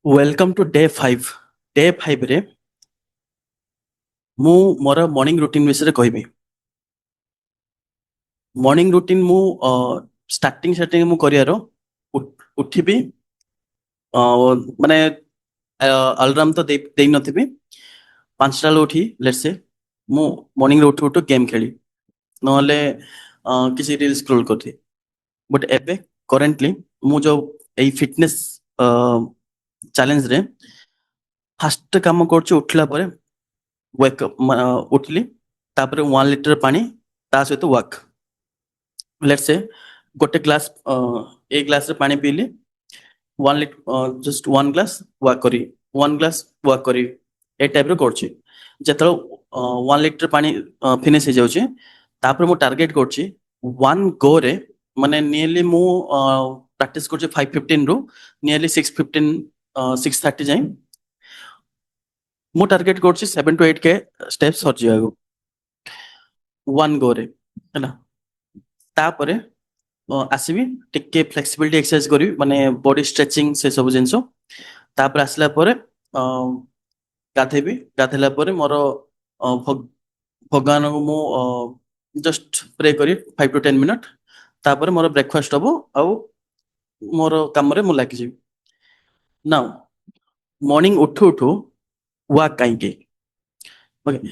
Welcome to day 5 रे मु मोर morning routine विषय कहबी। मॉर्निंग रूटीन मु स्टार्टिंग स्टार्टिंग मु करियारो उठिबी माने अलार्म तो देई नथिबी 5टा लो उठी लेट्स से मु मॉर्निंग रे उठू उठू गेम खेली नहले किसी रील स्क्रॉल करथि। बट एबे करेंटली मु जो एई फिटनेस चैलेंज रे फास्ट काम करछु उठला परे वेकअप उठली तापर 1 लीटर पानी ता सहित वॉक लेट्स से गोटे ग्लास एक ग्लास रे पानी पीली 1 लीटर जस्ट 1 ग्लास वॉक करी 1 ग्लास वॉक करी ए टाइप रे करछि। जेतलो 1 लीटर पानी फिनिश हो जाउछि तापर मु टारगेट करछि 1 गो रे माने नियरली मु प्रैक्टिस करछि 5:15 रु नियरली 6:15 6:30 जाए मु टारगेट करछि 7 to 8 के स्टेप्स सर जियागो 1 गो रे हैना। तापरे आसबि टिके फ्लेक्सिबिलिटी एक्सरसाइज करी माने बॉडी स्ट्रेचिंग से सब जिंसो तापर आसला परे गाधेबी गाधेला परे मोर भगवान को मु जस्ट प्रे करी 5 to 10 मिनट तापर मोर ब्रेकफास्ट हबो आउ मोर काम रे मु लागी जी। नाउ मॉर्निंग उठू उठू वॉक काईके ओके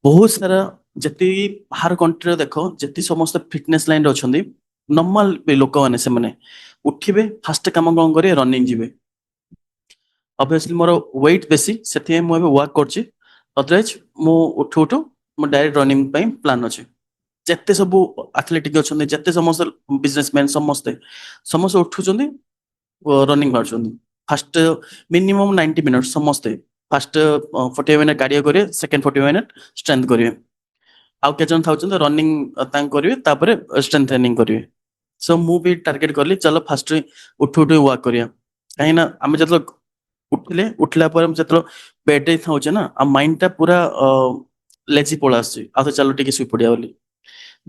बहुत सारा जति बाहर कंट्री देख जति समस्त फिटनेस लाइन अच्छे नॉर्मल लोक मैंने से मैंने उठिबे फास्ट काम कौन करेंगे रनिंग जीवे ऑब्वियसली मोर वेट बेसी से मुझे वॉक करछि अदरवाइज मु उठू उठू मु डायरेक्ट रनिंग प्लान अच्छे जिते सब एथलेटिक अच्छा जिते समस्त बिजनेसमैन समस्ते समस्त उठुचंदी रनिंग मार्चंदी फास्ट मिनिमम 90 मिनट समस्ते फास्ट 40 मिनट कार्डियो करेंगे सेकेंड 40 मिनट स्ट्रेंथ करेंगे आउ के जन थाउचंदी रनिंग करेंगे तापर स्ट्रेंथ ट्रेनिंग करेंगे। सो मु भी टारगेट करली चलो फास्ट उठू उठू वॉक करिया कहीं ना आम जो उठिले उठला पर जो बेड रे थाउचे ना आ माइंड टा पूरा लेजी पळा आसी आ तो चलो टिके सुई पड़िया बोली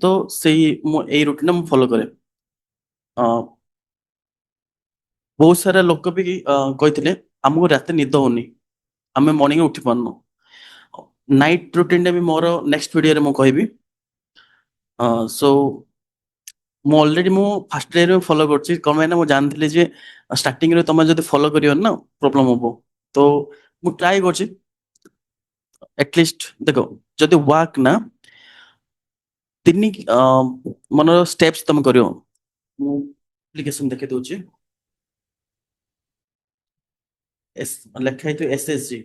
तो सेही मु एई रूटीन मु फॉलो करे। बहुत सारा लोक भी कहते आमको रात निद होनी आम मॉर्निंग उठी पारनु नाइट रूटीन भी मोर नेक्स्ट वीडियो रे मु कहबी। सो मु ऑलरेडी मु फास्ट डे रे फॉलो करछि कम है ना मु जानथि जे स्टार्टिंग रे तुम जदि फॉलो करियो ना प्रॉब्लम होबो तो मु ट्राई करछि एटलीस्ट देखो जदि वॉक ना 3 मन स्टेप्स तुम करियो मु एप्लीकेशन देखे दोछि एस लिखा है तो एसएसजी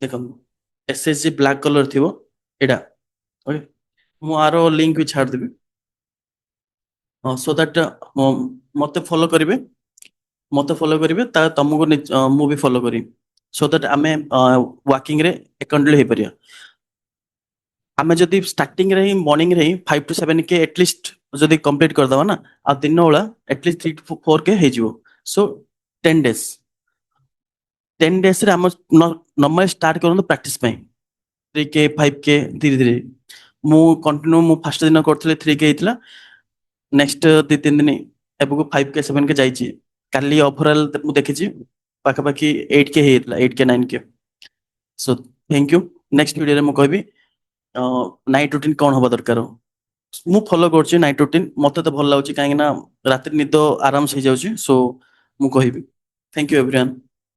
देखो एसएसजी ब्लैक कलर थिवो एडा ओके मु आरो लिंक भी छाड़ देबी सो दैट मते फॉलो करिवे ता तुमको मु भी फॉलो करी सो दैट आमे वॉकिंग रे अकाउंटली हे परिया आमे जदि स्टार्टिंग रे मॉर्निंग रे 5 to 7 के एटलीस्ट जदि कंप्लीट कर दवा ना आ दिन वाला एटलीस्ट 3 to 4 के हे जिवो। सो 10 days 10 days रे हम नॉर्मल स्टार्ट करन प्रैक्टिस पे 3 के 5 के धीरे धीरे मु कंटिन्यू मु फर्स्ट दिन करथले 3 के हितला नेक्स्ट 2-3 दिन एबको 5 के 7 के जाइछि काली ओवरऑल मु देखिछि पाखा पाखी 8 के हितला 8 के 9 के। So thank you next video रे मु कहबी नाइट रूटीन कौन हवा दरकार मु फॉलो करछि नाइट रूटीन मते तो भल लागछि काहे ना रात निद आराम से जाउछि। सो मु कहबी थैंक यू एवरीवन।